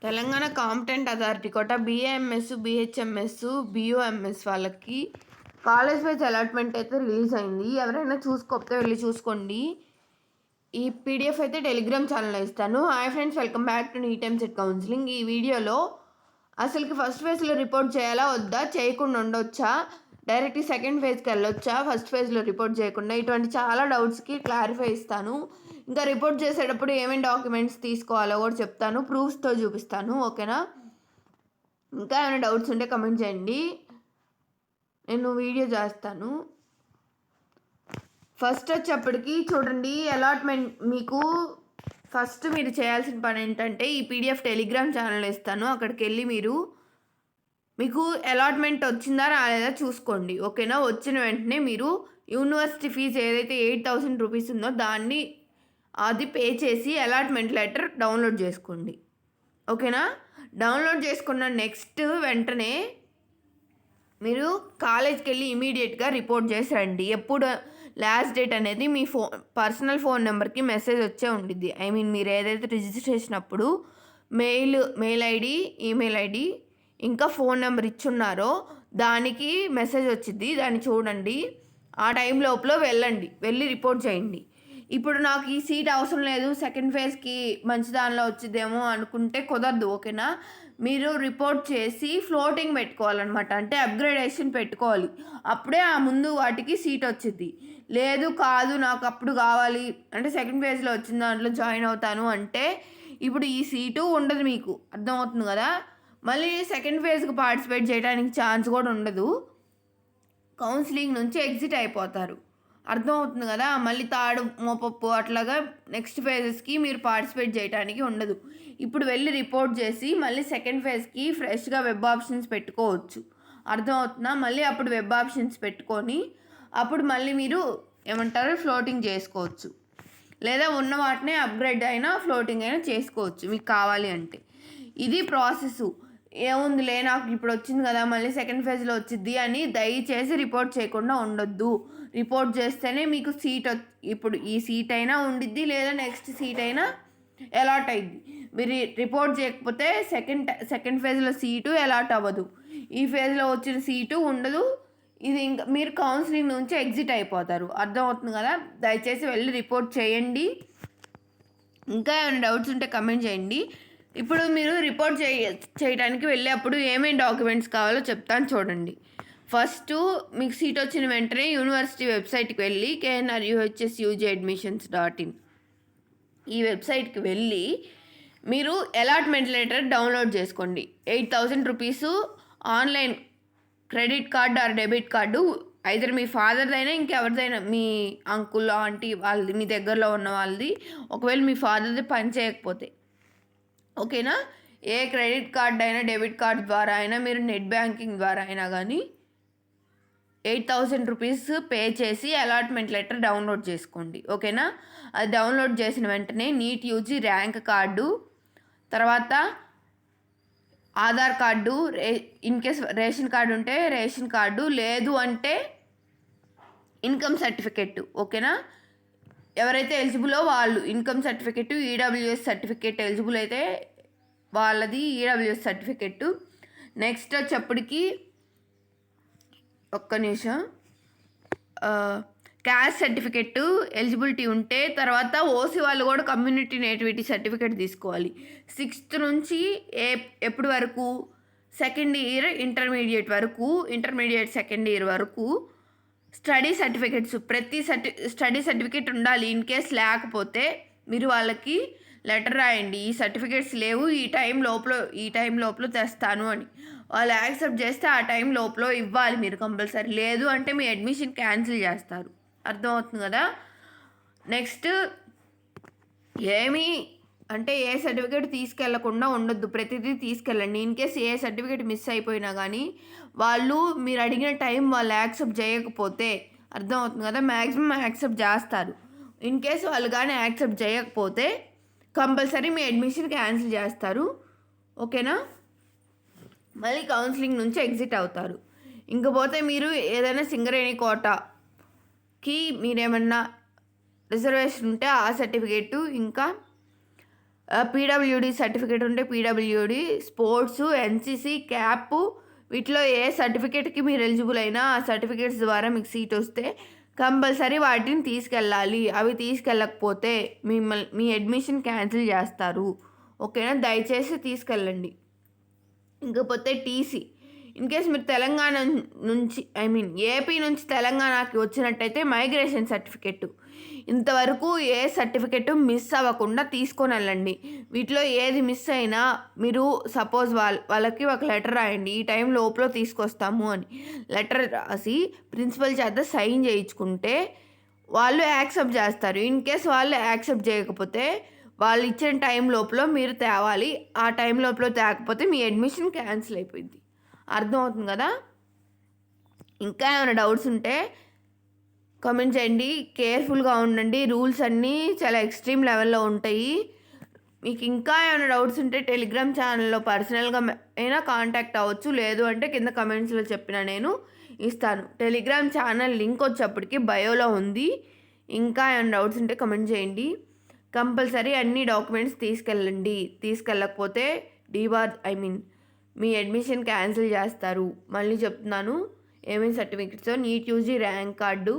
Telangana competent authority quota BAMS, BHMS, BUMS వాళ్ళకి college wise allotment అయితే release అయింది. ఎవరైనా చూసుకోకపోతే వెళ్ళి చూసుకోండి. ఈ పీడిఎఫ్ అయితే టెలిగ్రామ్ ఛానల్లో ఇస్తాను. Hi friends, welcome back to NEET EAMCET counselling. ఈ వీడియోలో అసలుకి ఫస్ట్ ఫేజ్లో రిపోర్ట్ చేయాలా వద్దా, చేయకుండా ఉండొచ్చా, డైరెక్ట్ సెకండ్ ఫేజ్కి వెళ్ళొచ్చా, ఫస్ట్ ఫేజ్లో రిపోర్ట్ చేయకుండా, ఇటువంటి చాలా డౌట్స్కి క్లారిఫై ఇస్తాను. ఇంకా రిపోర్ట్ చేసేటప్పుడు ఏమేమి డాక్యుమెంట్స్ తీసుకోవాలో కూడా చెప్తాను, ప్రూఫ్స్తో చూపిస్తాను. ఓకేనా? ఇంకా ఏమైనా డౌట్స్ ఉంటే కమెంట్ చేయండి, నేను వీడియో చేస్తాను. ఫస్ట్ వచ్చేప్పటికి చూడండి, అలాట్మెంట్ మీకు ఫస్ట్ మీరు చేయాల్సిన పని ఏంటంటే ఈ పీడిఎఫ్ టెలిగ్రామ్ ఛానల్ ఇస్తాను, అక్కడికి వెళ్ళి మీకు అలాట్మెంట్ వచ్చిందా రాలేదా చూసుకోండి. ఓకేనా? వచ్చిన వెంటనే మీరు యూనివర్సిటీ ఫీజు ఏదైతే 8,000 రూపీస్ ఉందో దాన్ని అది పే చేసి అలాట్మెంట్ లెటర్ డౌన్లోడ్ చేసుకోండి. ఓకేనా? డౌన్లోడ్ చేసుకున్న నెక్స్ట్ వెంటనే మీరు కాలేజ్కి వెళ్ళి ఇమీడియట్గా రిపోర్ట్ చేసి రండి. ఎప్పుడు లాస్ట్ డేట్ అనేది మీ పర్సనల్ ఫోన్ నెంబర్కి మెసేజ్ వచ్చే ఉండిద్ది. మీరు ఏదైతే రిజిస్టర్ చేసినప్పుడు మెయిల్ ఐడి, ఈమెయిల్ ఐడి ఇంకా ఫోన్ నెంబర్ ఇచ్చున్నారో దానికి మెసేజ్ వచ్చింది, దాన్ని చూడండి. ఆ టైం లోపల వెళ్ళి రిపోర్ట్ చేయండి. ఇప్పుడు నాకు ఈ సీట్ అవసరం లేదు, సెకండ్ ఫేజ్కి మంచి దానిలో వచ్చిద్దేమో అనుకుంటే కుదరదు. ఓకేనా? మీరు రిపోర్ట్ చేసి ఫ్లోటింగ్ పెట్టుకోవాలన్నమాట, అంటే అప్గ్రేడేషన్ పెట్టుకోవాలి. అప్పుడే ఆ ముందు వాటికి సీట్ వచ్చింది. లేదు కాదు నాకు అప్పుడు కావాలి అంటే సెకండ్ ఫేజ్లో వచ్చిన దాంట్లో జాయిన్ అవుతాను అంటే ఇప్పుడు ఈ సీటు ఉండదు, మీకు అర్థమవుతుంది కదా. మళ్ళీ సెకండ్ ఫేజ్కి పార్టిసిపేట్ చేయడానికి ఛాన్స్ కూడా ఉండదు, కౌన్సిలింగ్ నుంచి ఎగ్జిట్ అయిపోతారు. అర్థమవుతుంది కదా. మళ్ళీ థర్డ్ మోపప్పు అట్లాగా నెక్స్ట్ ఫేజెస్కి మీరు పార్టిసిపేట్ చేయడానికి ఉండదు. ఇప్పుడు వెళ్ళి రిపోర్ట్ చేసి మళ్ళీ సెకండ్ ఫేజ్కి ఫ్రెష్గా వెబ్ ఆప్షన్స్ పెట్టుకోవచ్చు. అర్థమవుతుందా? మళ్ళీ అప్పుడు వెబ్ ఆప్షన్స్ పెట్టుకొని అప్పుడు మళ్ళీ మీరు ఫ్లోటింగ్ చేసుకోవచ్చు, లేదా ఉన్న వాటినే అప్గ్రేడ్ అయినా ఫ్లోటింగ్ అయినా చేసుకోవచ్చు మీకు కావాలి అంటే. ఇది ప్రాసెస్. ఏముందిలే నాకు ఇప్పుడు వచ్చింది కదా మళ్ళీ సెకండ్ ఫేజ్లో వచ్చింది అని దయచేసి రిపోర్ట్ చేయకుండా ఉండొద్దు. రిపోర్ట్ చేస్తేనే మీకు సీట్ ఇప్పుడు ఈ సీట్ అయినా ఉండిద్ది, లేదా నెక్స్ట్ సీట్ అయినా అలాట్ అయ్యిద్ది. మీరు రిపోర్ట్ చేయకపోతే సెకండ్ ఫేజ్లో సీటు అలాట్ అవ్వదు, ఈ ఫేజ్లో వచ్చిన సీటు ఉండదు. ఇది ఇంకా మీరు కౌన్సిలింగ్ నుంచి ఎగ్జిట్ అయిపోతారు. అర్థమవుతుంది కదా. దయచేసి వెళ్ళి రిపోర్ట్ చేయండి. ఇంకా ఏమైనా డౌట్స్ ఉంటే కమెంట్ చేయండి. ఇప్పుడు మీరు రిపోర్ట్ చేయడానికి వెళ్ళేప్పుడు ఏమేమి డాక్యుమెంట్స్ కావాలో చెప్తాను చూడండి. ఫస్ట్ మీకు సీట్ వచ్చిన వెంటనే యూనివర్సిటీ వెబ్సైట్కి వెళ్ళి knruhsujadmissions.in ఈ వెబ్సైట్కి వెళ్ళి మీరు అలాట్మెంట్ లెటర్ డౌన్లోడ్ చేసుకోండి. 8,000 rupees online credit card or debit card either మీ ఫాదర్దైనా ఇంకెవరిదైనా, మీ అంకుల్ ఆంటీ వాళ్ళది, మీ దగ్గరలో ఉన్న వాళ్ళది. ఒకవేళ మీ ఫాదర్ది పని చేయకపోతే ఓకేనా, ఏ క్రెడిట్ కార్డ్ అయినా డెబిట్ కార్డ్ ద్వారా అయినా మీరు నెట్ బ్యాంకింగ్ ద్వారా అయినా కానీ 8,000 రూపీస్ పే చేసి అలాట్మెంట్ లెటర్ డౌన్లోడ్ చేసుకోండి. ఓకేనా? అది డౌన్లోడ్ చేసిన వెంటనే నీట్ యూజీ ర్యాంక్ కార్డు, తర్వాత Aadhaar card, in case ration card ఉంటే రేషన్ కార్డు, లేదు అంటే ఇన్కమ్ సర్టిఫికెట్. ఓకేనా? ఎవరైతే ఎలిజిబులో వాళ్ళు income certificate, EWS certificate eligible అయితే వాళ్ళది ఈడబ్ల్యూఎస్ సర్టిఫికెట్. నెక్స్ట్ వచ్చేప్పటికి ఒక్క నిమిషం, క్యాస్ట్ సర్టిఫికెట్ ఎలిజిబిలిటీ ఉంటే, తర్వాత ఓసీ వాళ్ళు కూడా కమ్యూనిటీ నేటివిటీ సర్టిఫికెట్ తీసుకోవాలి. 6th నుంచి ఎప్పటి వరకు, second year intermediate second year వరకు స్టడీ సర్టిఫికెట్స్, ప్రతి స్టడీ సర్టిఫికెట్ ఉండాలి. ఇన్ కేస్ లేకపోతే మీరు వాళ్ళకి లెటర్ రాయండి, ఈ సర్టిఫికెట్స్ లేవు, ఈ టైం లోపల తెస్తాను అని. వాళ్ళు యాక్సెప్ట్ చేస్తే ఆ టైం లోపల ఇవ్వాలి మీరు కంపల్సరీ, లేదు అంటే మీ అడ్మిషన్ క్యాన్సిల్ చేస్తారు. అర్థమవుతుంది కదా. నెక్స్ట్ ఏ సర్టిఫికేట్ తీసుకెళ్లకుండా ఉండొద్దు, ప్రతిదీ తీసుకెళ్ళండి. In case A certificate miss అయిపోయినా కానీ వాళ్ళు మీరు అడిగిన టైం వాళ్ళు యాక్సెప్ట్ చేయకపోతే, అర్థమవుతుంది కదా, మ్యాక్సిమం యాక్సెప్ట్ చేస్తారు. ఇన్ కేస్ వాళ్ళు కానీ యాక్సెప్ట్ చేయకపోతే కంపల్సరీ మీ అడ్మిషన్ క్యాన్సిల్ చేస్తారు. ఓకేనా? మళ్ళీ కౌన్సిలింగ్ నుంచి ఎగ్జిట్ అవుతారు. ఇంకపోతే మీరు ఏదైనా సింగరేణి కోటాకి మీరేమన్నా రిజర్వేషన్ ఉంటే ఆ సర్టిఫికేటు, ఇంకా పీడబ్ల్యూడి సర్టిఫికేట్ ఉంటే పీడబ్ల్యూడి, స్పోర్ట్స్, ఎన్సీసీ, క్యాప్ వీటిలో ఏ సర్టిఫికేట్‌కి మీరు ఎలిజిబుల్ అయినా ఆ సర్టిఫికేట్స్ ద్వారా మీకు సీట్ వస్తే కంపల్సరీ వాటిని తీసుకెళ్ళాలి. అవి తీసుకెళ్ళకపోతే మీ అడ్మిషన్ క్యాన్సిల్ చేస్తారు. ఓకేనా? దయచేసి తీసుకెళ్ళండి. ఇంకపోతే టీసీ. ఇన్‌కేస్ మీరు తెలంగాణ నుంచి ఏపీ నుంచి తెలంగాణకి వచ్చినట్టయితే మైగ్రేషన్ సర్టిఫికేట్. ఇంతవరకు ఏ సర్టిఫికేట్ మిస్ అవ్వకుండా తీసుకొనెళ్ళండి. వీటిలో ఏది మిస్ అయినా మీరు సపోజ్ వాళ్ళకి ఒక లెటర్ రాయండి. ఈ టైం లోపల తీసుకొస్తాము అని. లెటర్ రాసి ప్రిన్సిపల్ చేత సైన్ చేయించుకుంటే వాళ్ళు యాక్సెప్ట్ చేస్తారు. ఇన్‌కేస్ వాళ్ళు యాక్సెప్ట్ చేయకపోతే వాళ్ళు ఇచ్చిన టైం లోపల మీరు తేవాలి. ఆ టైం లోపల తేకపోతే మీ అడ్మిషన్ క్యాన్సిల్ అయిపోద్ది. అర్థమవుతుంది కదా? ఇంకా ఏమైనా డౌట్స్ ఉంటే కామెంట్ చేయండి. కేర్ఫుల్గా ఉండండి. రూల్స్ అన్నీ చాలా ఎక్స్ట్రీమ్ లెవెల్లో ఉంటాయి. మీకు ఇంకా ఏమైనా డౌట్స్ ఉంటే టెలిగ్రామ్ ఛానల్లో పర్సనల్గా అయినా కాంటాక్ట్ అవ్వచ్చు. లేదు అంటే కింద కమెంట్స్లో చెప్పిన నేను ఇస్తాను. టెలిగ్రామ్ ఛానల్ లింక్ వచ్చేప్పటికి బయోలో ఉంది. ఇంకా ఏమైనా డౌట్స్ ఉంటే కమెంట్ చేయండి. కంపల్సరీ అన్ని డాక్యుమెంట్స్ తీసుకెళ్ళండి. తీసుకెళ్ళకపోతే మీ అడ్మిషన్ క్యాన్సిల్ చేస్తారు. మళ్ళీ చెప్తున్నాను, ఏమేమి certificates: NEET UG rank card,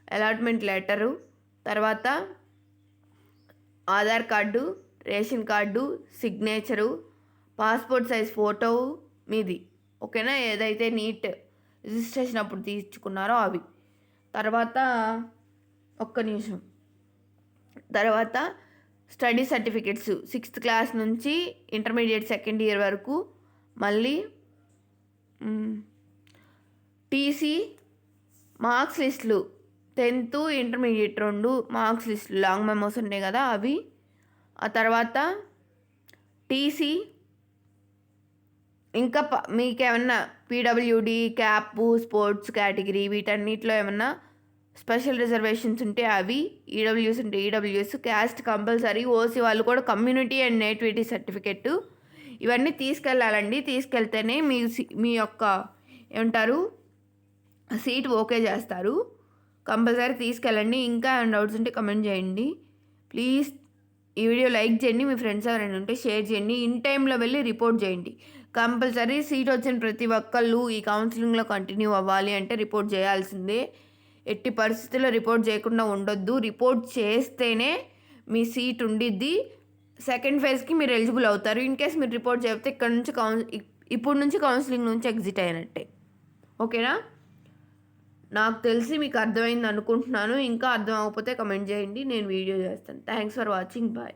allotment letter, తర్వాత Aadhaar card, ration card, signature, passport size photo మీది. ఓకేనా? ఏదైతే నీట్ రిజిస్ట్రేషన్ అప్పుడు తీసుకున్నారో అవి. తర్వాత ఒక్క నిమిషం. తర్వాత స్టడీ సర్టిఫికెట్స్ 6th క్లాస్ నుంచి ఇంటర్మీడియట్ సెకండ్ ఇయర్ వరకు. మళ్ళీ టీసీ, మార్క్స్ లిస్టులు 10th ఇంటర్మీడియట్ 2 మార్క్స్ లిస్టులు లాంగ్ మెమోస్ ఉంటాయి కదా అవి. ఆ తర్వాత టీసీ, ఇంకా మీకేమన్నా పీడబ్ల్యూడి, క్యాప్, స్పోర్ట్స్ కేటగిరీ వీటన్నిటిలో ఏమన్నా స్పెషల్ రిజర్వేషన్స్ ఉంటే అవి, ఈడబ్ల్యూఎస్ ఉంటే ఈడబ్ల్యూఎస్, క్యాస్ట్ కంపల్సరీ, ఓసీ వాళ్ళు కూడా కమ్యూనిటీ అండ్ నేటివిటీ సర్టిఫికెట్ ఇవన్నీ తీసుకెళ్ళాలండి. తీసుకెళ్తేనే మీ యొక్క ఏమంటారు సీట్ ఓకే చేస్తారు. కంపల్సరీ తీసుకెళ్ళండి. ఇంకా ఏమైనా డౌట్స్ ఉంటే కమెంట్ చేయండి. ప్లీజ్ ఈ వీడియో లైక్ చేయండి. మీ ఫ్రెండ్స్ ఎవరైనా ఉంటే షేర్ చేయండి. ఇన్ టైంలో వెళ్ళి రిపోర్ట్ చేయండి. కంపల్సరీ సీట్ వచ్చిన ప్రతి ఒక్కళ్ళు ఈ కౌన్సిలింగ్లో కంటిన్యూ అవ్వాలి అంటే రిపోర్ట్ చేయాల్సిందే. ఎట్టి పరిస్థితుల్లో రిపోర్ట్ చేయకుండా ఉండొద్దు. రిపోర్ట్ చేస్తేనే మీ సీట్ ఉండిద్ది. సెకండ్ ఫేజ్కి మీరు ఎలిజిబుల్ అవుతారు. ఇన్కేస్ మీరు రిపోర్ట్ చేయకపోతే ఇప్పుడు నుంచి కౌన్సిలింగ్ నుంచి ఎగ్జిట్ అయినట్టే. ఓకేనా? నాకు తెలిసి మీకు అర్థమైంది అనుకుంటున్నాను. ఇంకా అర్థం అవ్వకపోతే కమెంట్ చేయండి, నేను వీడియో చేస్తాను. Thanks for watching. బాయ్.